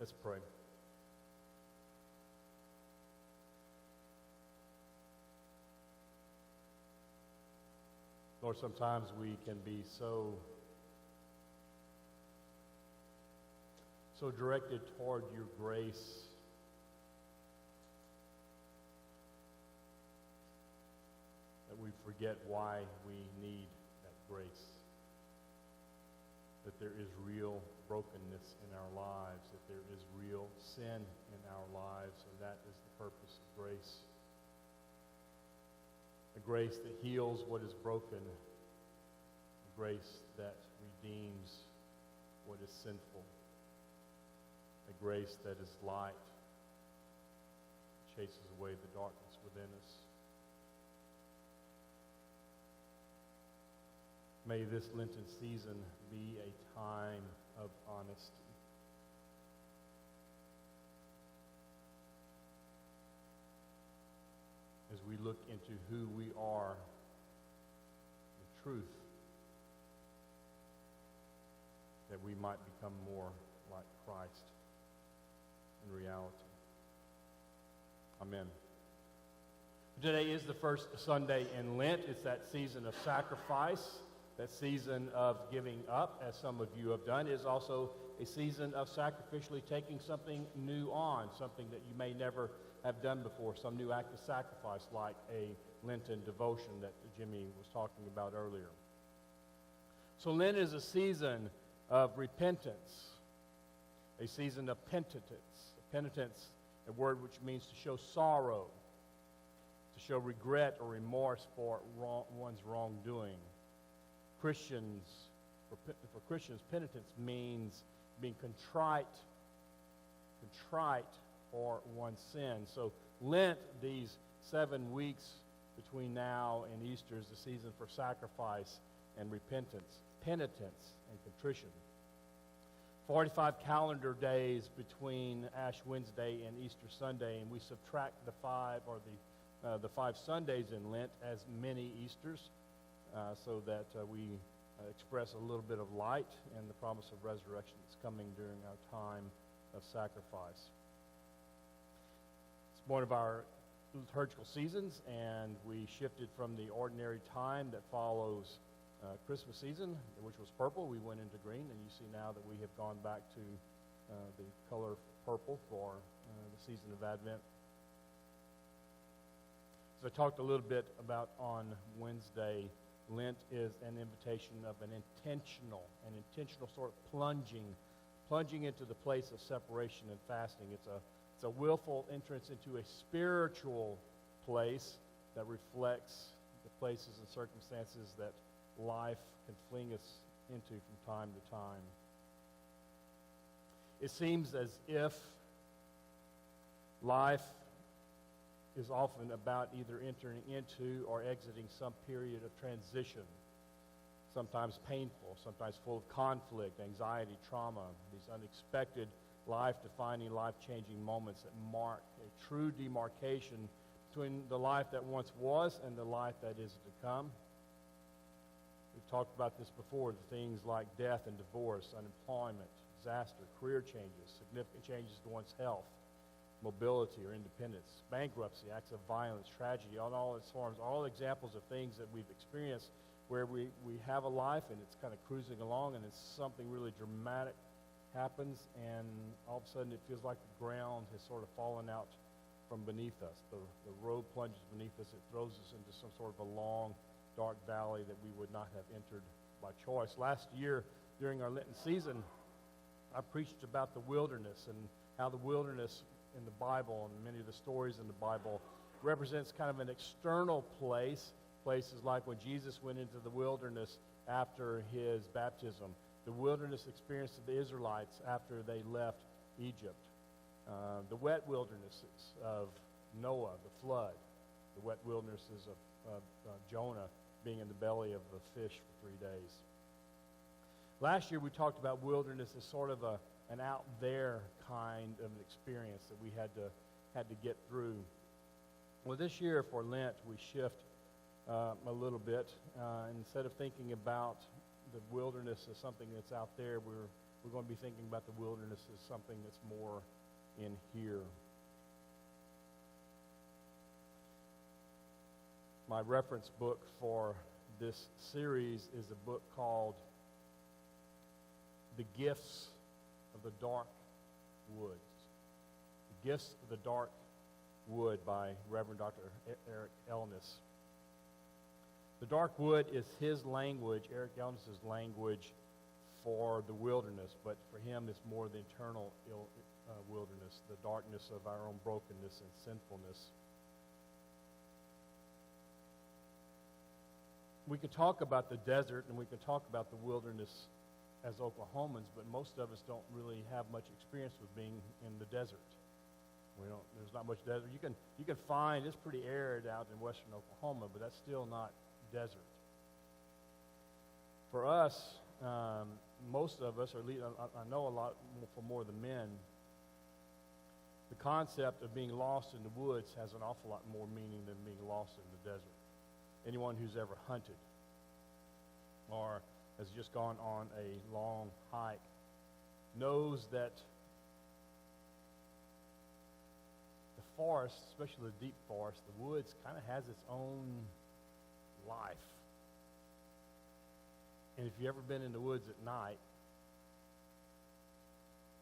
Let's pray. Lord, sometimes we can be so directed toward your grace that we forget why we need that grace. That there is real brokenness in our lives, that there is real sin in our lives, and that is the purpose of grace. A grace that heals what is broken, a grace that redeems what is sinful, a grace that is light, chases away the darkness within us. May this Lenten season be a time of honesty. As we look into who we are, the truth, that we might become more like Christ in reality. Amen. Today is the first Sunday in Lent. It's that season of sacrifice. That season of giving up, as some of you have done, is also a season of sacrificially taking something new on, something that you may never have done before, some new act of sacrifice like a Lenten devotion that Jimmy was talking about earlier. So Lent is a season of repentance, a season of penitence. Penitence, a word which means to show sorrow, to show regret or remorse for one's wrongdoing. For Christians, penitence means being contrite for one's sin. So Lent, these 7 weeks between now and Easter, is the season for sacrifice and repentance, penitence and contrition. 45 calendar days between Ash Wednesday and Easter Sunday, and we subtract the 5 Sundays in Lent as mini Easters. So that we express a little bit of light and the promise of resurrection that's coming during our time of sacrifice. It's one of our liturgical seasons, and we shifted from the ordinary time that follows Christmas season, which was purple. We went into green, and you see now that we have gone back to the color purple for the season of Advent. As I talked a little bit about on Wednesday, Lent is an invitation of an intentional sort of plunging into the place of separation and fasting. It's a willful entrance into a spiritual place that reflects the places and circumstances that life can fling us into from time to time. It seems as if life is often about either entering into or exiting some period of transition, sometimes painful, sometimes full of conflict, anxiety, trauma, these unexpected life-defining, life-changing moments that mark a true demarcation between the life that once was and the life that is to come. We've talked about this before, the things like death and divorce, unemployment, disaster, career changes, significant changes to one's health, mobility or independence, bankruptcy, acts of violence, tragedy, on all its forms, all examples of things that we've experienced where we have a life and it's kind of cruising along and it's something really dramatic happens and all of a sudden it feels like the ground has sort of fallen out from beneath us. The road plunges beneath us. It throws us into some sort of a long, dark valley that we would not have entered by choice. Last year, during our Lenten season, I preached about the wilderness and how the wilderness in the Bible and many of the stories in the Bible represents kind of an external place, places like when Jesus went into the wilderness after his baptism, the wilderness experience of the Israelites after they left Egypt, the wet wildernesses of Noah, the flood, the wet wildernesses of Jonah being in the belly of the fish for 3 days. Last year we talked about wilderness as sort of an out there kind of an experience that we had to get through. Well, this year for Lent we shift a little bit. Instead of thinking about the wilderness as something that's out there, we're we're going to be thinking about the wilderness as something that's more in here. My reference book for this series is a book called The Gifts of the Dark Woods. The Gifts of the Dark Wood by Reverend Dr. Eric Elnes. The dark wood is his language, Eric Elnes' language for the wilderness, but for him it's more the eternal wilderness, the darkness of our own brokenness and sinfulness. We can talk about the desert and we can talk about the wilderness as Oklahomans, but most of us don't really have much experience with being in the desert. There's not much desert. You can find it's pretty arid out in western Oklahoma, but that's still not desert. For us, most of us, or at least I know a lot for more than men, the concept of being lost in the woods has an awful lot more meaning than being lost in the desert. Anyone who's ever hunted or has just gone on a long hike knows that the forest, especially the deep forest, the woods, kind of has its own life. And if you've ever been in the woods at night,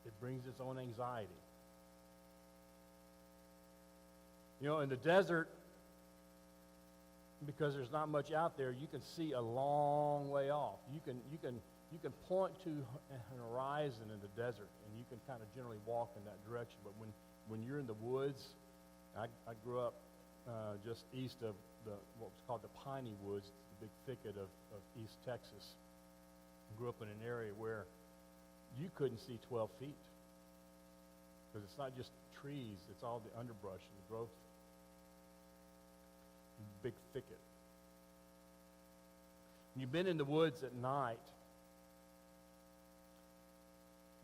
it brings its own anxiety. In the desert, because there's not much out there, you can see a long way off. You can point to an horizon in the desert, and you can kind of generally walk in that direction. But when you're in the woods, I grew up just east of what was called the Piney Woods, the big thicket of East Texas. I grew up in an area where you couldn't see 12 feet because it's not just trees, it's all the underbrush and the growth. Big thicket. When you've been in the woods at night,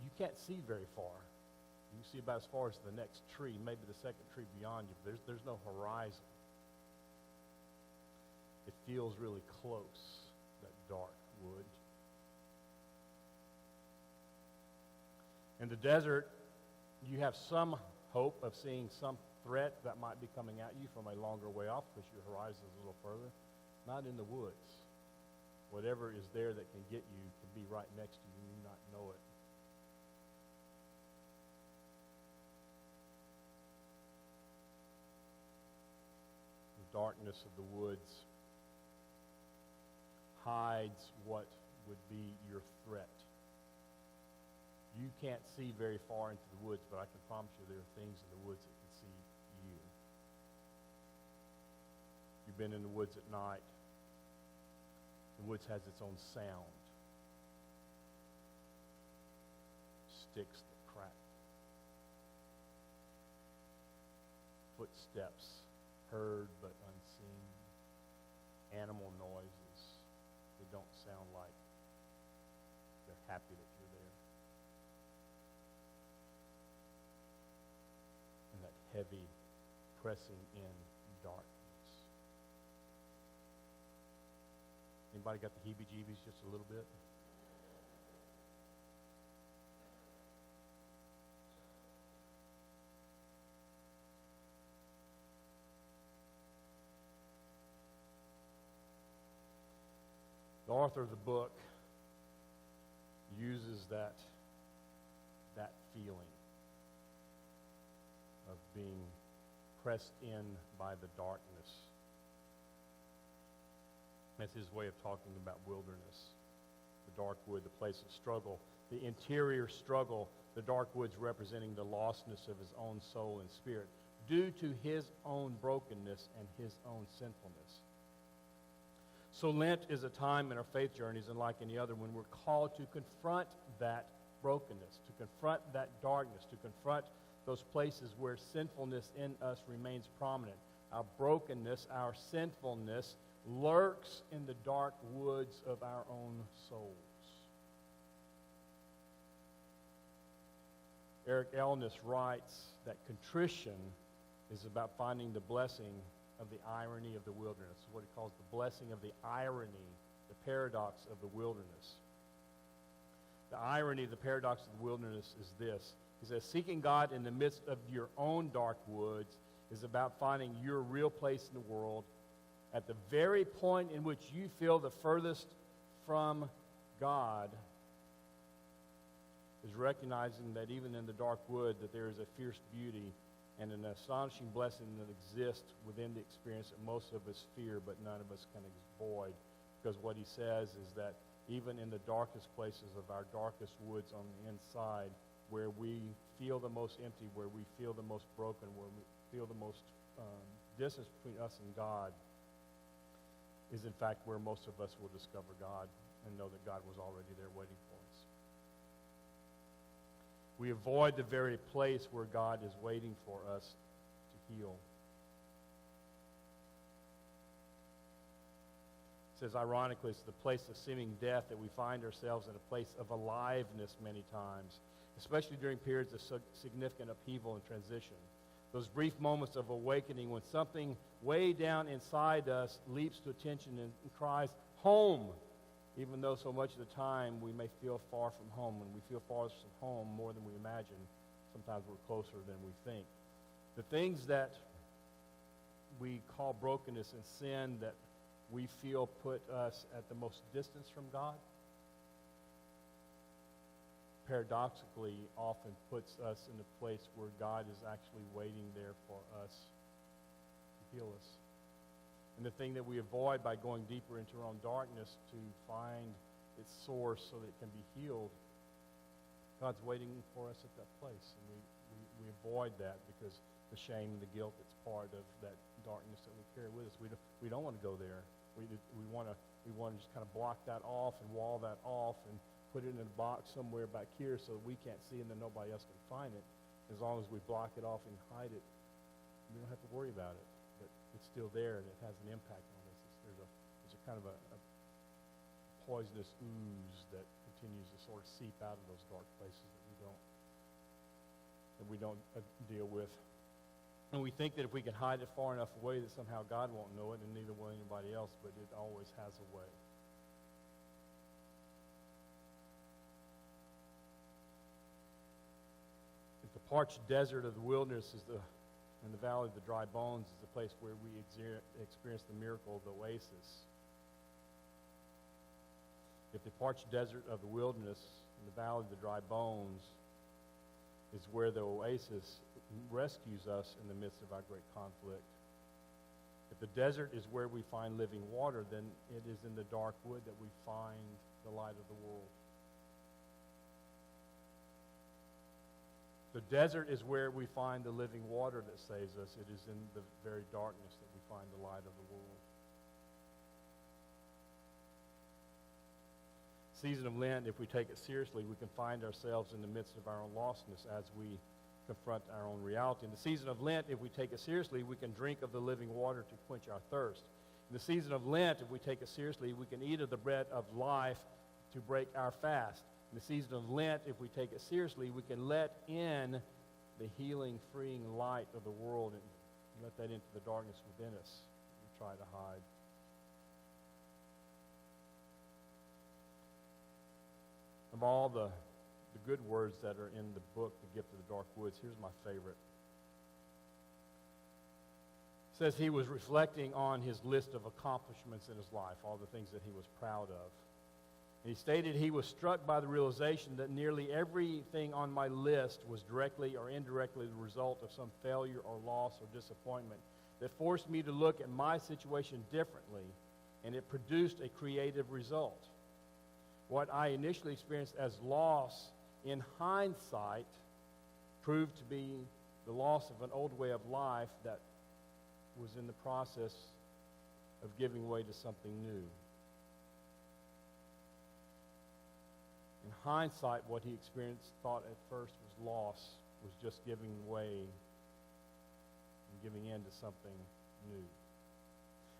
you can't see very far. You can see about as far as the next tree, maybe the second tree beyond you, but there's no horizon. It feels really close, that dark wood. In the desert, you have some hope of seeing some threat that might be coming at you from a longer way off because your horizon is a little further. Not in the woods. Whatever is there that can get you can be right next to you and you not know it. The darkness of the woods hides what would be your threat. You can't see very far into the woods, but I can promise you there are things in the woods that can see you. You've been in the woods at night. The woods has its own sound. Sticks that crack. Footsteps heard but unseen. Animal noises. They don't sound like they're happy that you're there. And that heavy pressing in darkness. Anybody got the heebie-jeebies just a little bit? The author of the book uses that feeling of being pressed in by the darkness. That's his way of talking about wilderness. The dark wood, the place of struggle, the interior struggle, the dark woods representing the lostness of his own soul and spirit due to his own brokenness and his own sinfulness. So Lent is a time in our faith journeys, and like any other, when we're called to confront that brokenness, to confront that darkness, to confront those places where sinfulness in us remains prominent. Our brokenness, our sinfulness lurks in the dark woods of our own souls. Eric Elnes writes that contrition is about finding the blessing of the irony of the wilderness, what he calls the blessing of the irony, the paradox of the wilderness. The irony, the paradox of the wilderness is this. He says, seeking God in the midst of your own dark woods is about finding your real place in the world at the very point in which you feel the furthest from God, is recognizing that even in the dark wood that there is a fierce beauty and an astonishing blessing that exists within the experience that most of us fear but none of us can avoid. Because what he says is that even in the darkest places of our darkest woods on the inside, where we feel the most empty, where we feel the most broken, where we feel the most distance between us and God, is in fact where most of us will discover God and know that God was already there waiting for us. We avoid the very place where God is waiting for us to heal. It says, ironically, it's the place of seeming death that we find ourselves in a place of aliveness many times, especially during periods of significant upheaval and transition. Those brief moments of awakening when something way down inside us leaps to attention and cries, home! Even though so much of the time we may feel far from home. When we feel far from home more than we imagine, sometimes we're closer than we think. The things that we call brokenness and sin that we feel put us at the most distance from God, paradoxically often puts us in a place where God is actually waiting there for us to heal us. And the thing that we avoid by going deeper into our own darkness to find its source so that it can be healed, God's waiting for us at that place. And we avoid that because the shame and the guilt that's part of that darkness that we carry with us. We don't want to go there. We want to just kind of block that off and wall that off and put it in a box somewhere back here so that we can't see and then nobody else can find it. As long as we block it off and hide it, we don't have to worry about it. But it's still there and it has an impact on us. There's a kind of a poisonous ooze that continues to sort of seep out of those dark places that we don't deal with. And we think that if we can hide it far enough away that somehow God won't know it, and neither will anybody else, but it always has a way. The parched desert of the wilderness and the valley of the dry bones is the place where we experience the miracle of the oasis. If the parched desert of the wilderness and the valley of the dry bones is where the oasis rescues us in the midst of our great conflict, if the desert is where we find living water, then it is in the dark wood that we find the light of the world. The desert is where we find the living water that saves us. It is in the very darkness that we find the light of the world. Season of Lent, if we take it seriously, we can find ourselves in the midst of our own lostness as we confront our own reality. In the season of Lent, if we take it seriously, we can drink of the living water to quench our thirst. In the season of Lent, if we take it seriously, we can eat of the bread of life to break our fast. In the season of Lent, if we take it seriously, we can let in the healing, freeing light of the world and let that into the darkness within us and try to hide. Of all the good words that are in the book, The Gift of the Dark Woods, here's my favorite. It says he was reflecting on his list of accomplishments in his life, all the things that he was proud of. And he stated he was struck by the realization that nearly everything on my list was directly or indirectly the result of some failure or loss or disappointment that forced me to look at my situation differently, and it produced a creative result. What I initially experienced as loss, in hindsight, proved to be the loss of an old way of life that was in the process of giving way to something new. In hindsight, what he experienced, thought at first was loss, was just giving way and giving in to something new.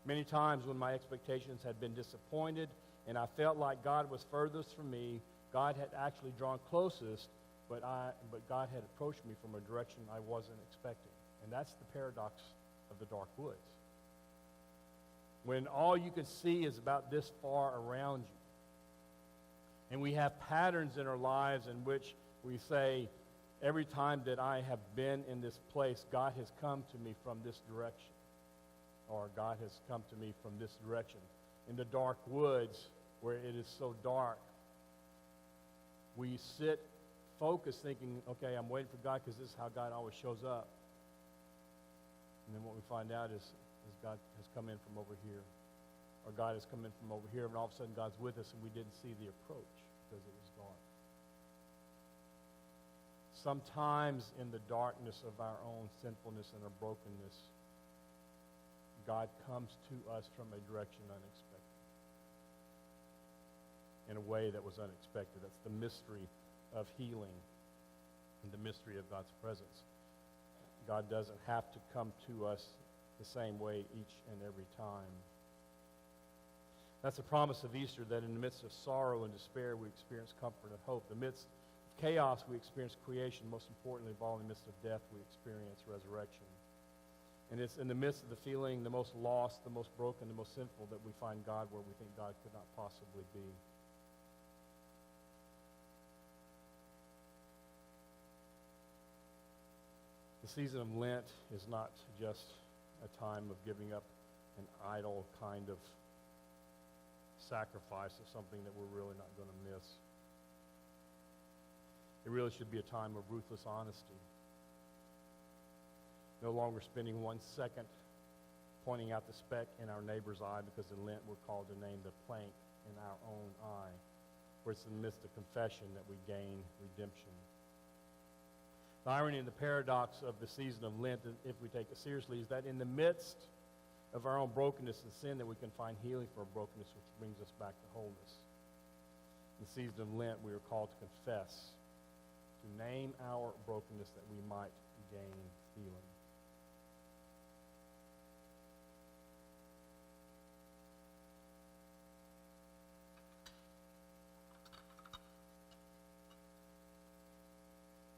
Many times when my expectations had been disappointed and I felt like God was furthest from me, God had actually drawn closest, but God had approached me from a direction I wasn't expecting. And that's the paradox of the dark woods. When all you can see is about this far around you, And we have patterns in our lives in which we say, every time that I have been in this place, God has come to me from this direction. Or God has come to me from this direction. In the dark woods, where it is so dark, we sit focused thinking, okay, I'm waiting for God because this is how God always shows up. And then what we find out is God has come in from over here. Or God has come in from over here, and all of a sudden God's with us, and we didn't see the approach because it was dark. Sometimes in the darkness of our own sinfulness and our brokenness, God comes to us from a direction unexpected, in a way that was unexpected. That's the mystery of healing and the mystery of God's presence. God doesn't have to come to us the same way each and every time. That's the promise of Easter, that in the midst of sorrow and despair, we experience comfort and hope. In the midst of chaos, we experience creation. Most importantly of all, in the midst of death, we experience resurrection. And it's in the midst of the feeling the most lost, the most broken, the most sinful, that we find God where we think God could not possibly be. The season of Lent is not just a time of giving up an idle kind of sacrifice of something that we're really not going to miss. It really should be a time of ruthless honesty. No longer spending 1 second pointing out the speck in our neighbor's eye, because in Lent we're called to name the plank in our own eye, where it's in the midst of confession that we gain redemption. The irony and the paradox of the season of Lent, if we take it seriously, is that in the midst of our own brokenness and sin, that we can find healing for our brokenness, which brings us back to wholeness. In the season of Lent, we are called to confess, to name our brokenness, that we might gain healing.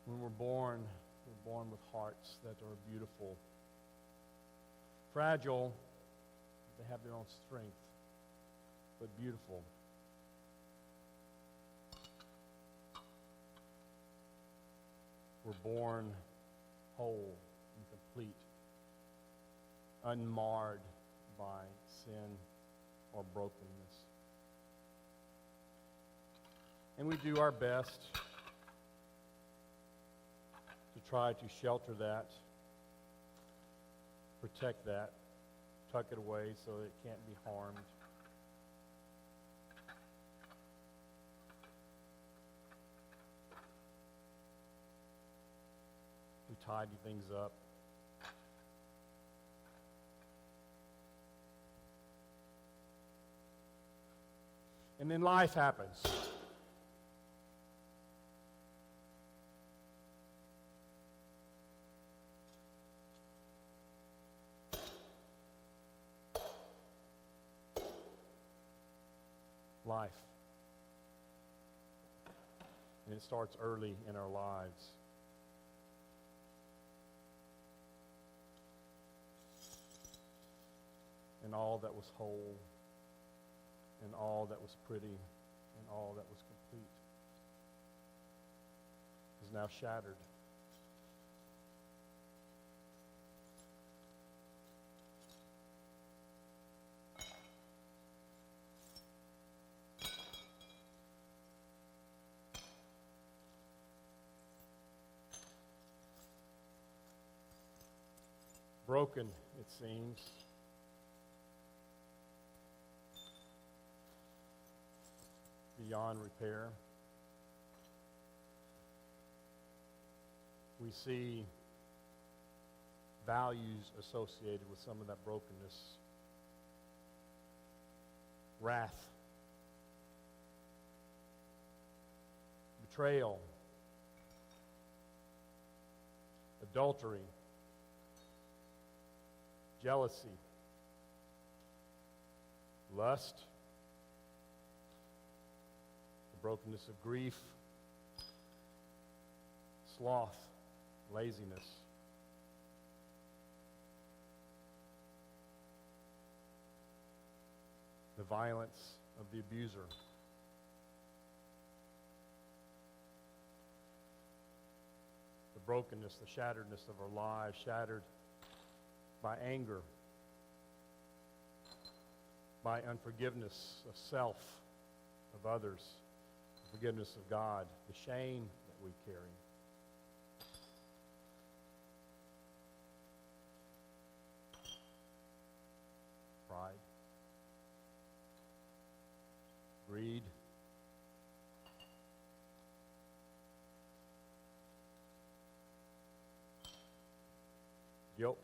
When we're born with hearts that are beautiful. Fragile, they have their own strength, but beautiful. We're born whole and complete, unmarred by sin or brokenness. And we do our best to try to shelter that, protect that, tuck it away so it can't be harmed. We tidy things up. And then life happens. Life. And it starts early in our lives. And all that was whole, and all that was pretty, and all that was complete is now shattered. Broken, it seems. Beyond repair. We see values associated with some of that brokenness. Wrath. Betrayal. Adultery. Jealousy, lust, the brokenness of grief, sloth, laziness. The violence of the abuser. brokenness, the shatteredness of our lives, shattered by anger, by unforgiveness of self, of others, forgiveness of God, the shame that we carry. Pride, greed, guilt,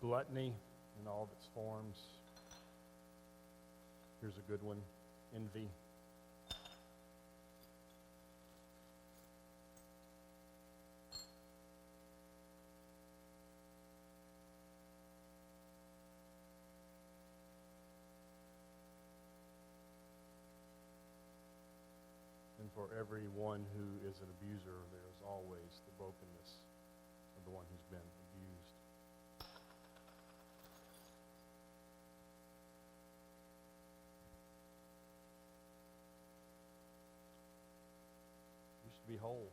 gluttony in all of its forms. Here's a good one, envy. And for everyone who is an abuser, there is always the brokenness of the one who's been abused. Used to be whole.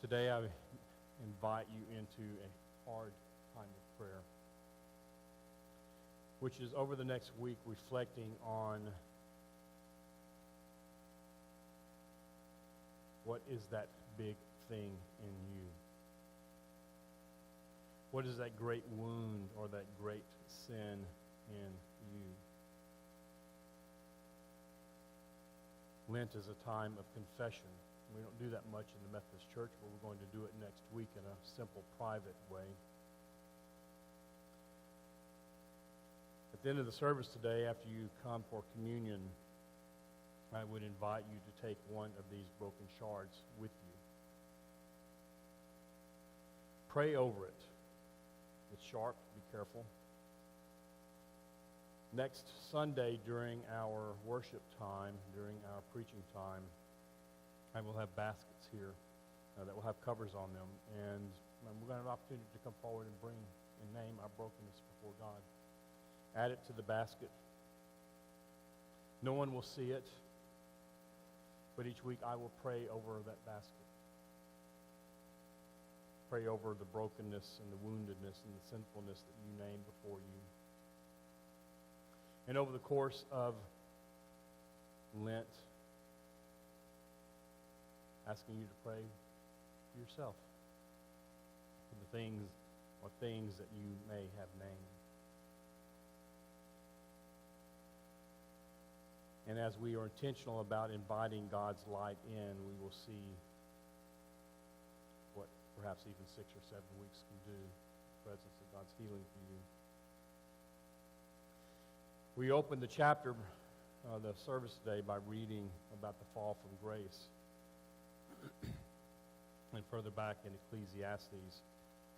Today I invite you into a hard time of prayer, which is over the next week reflecting on what is that big thing in you. What is that great wound or that great sin in you? Lent is a time of confession. We don't do that much in the Methodist Church, but we're going to do it next week in a simple, private way. At the end of the service today, after you come for communion, I would invite you to take one of these broken shards with you. Pray over it. It's sharp, be careful. Next Sunday during our worship time, during our preaching time, I will have baskets here that will have covers on them, and we're going to have an opportunity to come forward and bring and name our brokenness before God. Add it to the basket. No one will see it, but each week I will pray over that basket. Pray over the brokenness and the woundedness and the sinfulness that you name before you. And over the course of Lent, asking you to pray for yourself, for the things that you may have named. And as we are intentional about inviting God's light in, we will see what perhaps even 6 or 7 weeks can do, the presence of God's healing for you. We opened the chapter, the service today, by reading about the fall from grace. And further back in Ecclesiastes,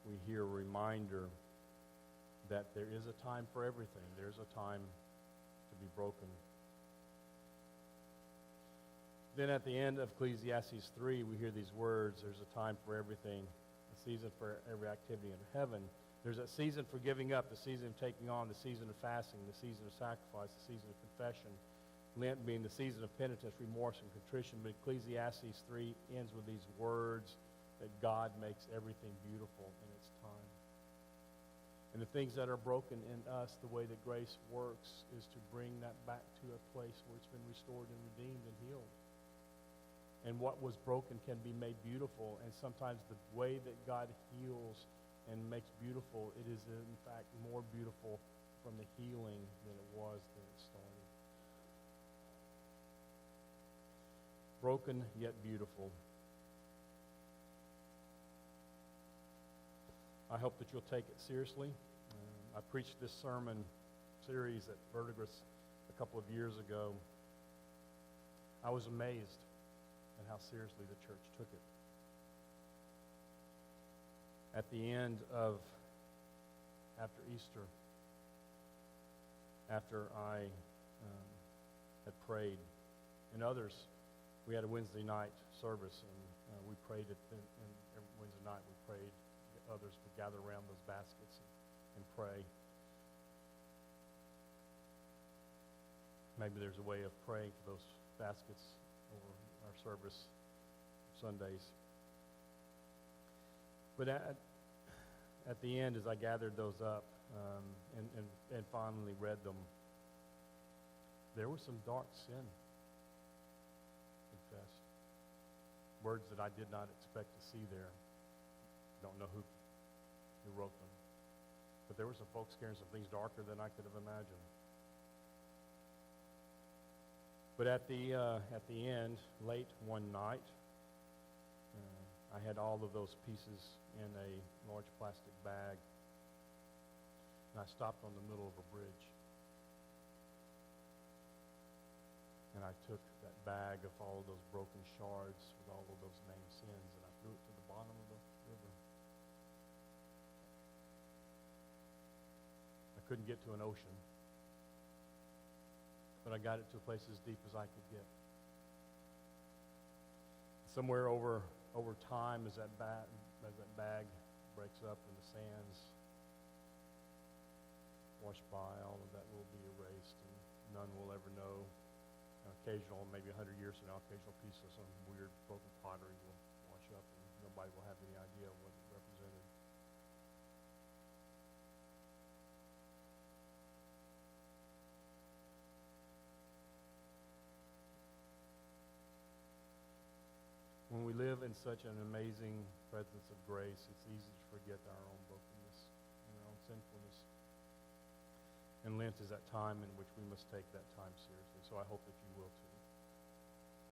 we hear a reminder that there is a time for everything. There's a time to be broken. Then at the end of Ecclesiastes 3, we hear these words, there's a time for everything, a season for every activity in heaven. There's a season for giving up, the season of taking on, the season of fasting, the season of sacrifice, the season of confession. Lent being the season of penitence, remorse, and contrition. But Ecclesiastes 3 ends with these words that God makes everything beautiful in its time. And the things that are broken in us, the way that grace works is to bring that back to a place where it's been restored and redeemed and healed. And what was broken can be made beautiful. And sometimes the way that God heals and makes beautiful, it is in fact more beautiful from the healing than it was when it started. Broken yet beautiful. I hope that you'll take it seriously. I preached this sermon series at Verdigris a couple of years ago. I was amazed at how seriously the church took it. At the end of after Easter, after I had prayed, and others, we had a Wednesday night service, and we prayed and every Wednesday night we prayed. Others would gather around those baskets and pray. Maybe there's a way of praying for those baskets over our service Sundays. But at the end, as I gathered those up and finally read them, there was some dark sin confessed. Words that I did not expect to see there. Don't know who wrote them. But there were some folks carrying some things darker than I could have imagined. But at the end, late one night, I had all of those pieces in a large plastic bag, and I stopped on the middle of a bridge. And I took that bag of all of those broken shards with all of those named sins, and I threw it to the bottom of the river. I couldn't get to an ocean, but I got it to a place as deep as I could get. Somewhere over time, as that bag breaks up and the sands wash by, all of that will be erased, and none will ever know. Occasional, maybe 100 years from now, occasional piece of some weird broken pottery will wash up, and nobody will have any idea what it represented. When we live in such an amazing presence of grace, it's easy to forget our own brokenness and our own sinfulness. And Lent is that time in which we must take that time seriously. So I hope that you will too.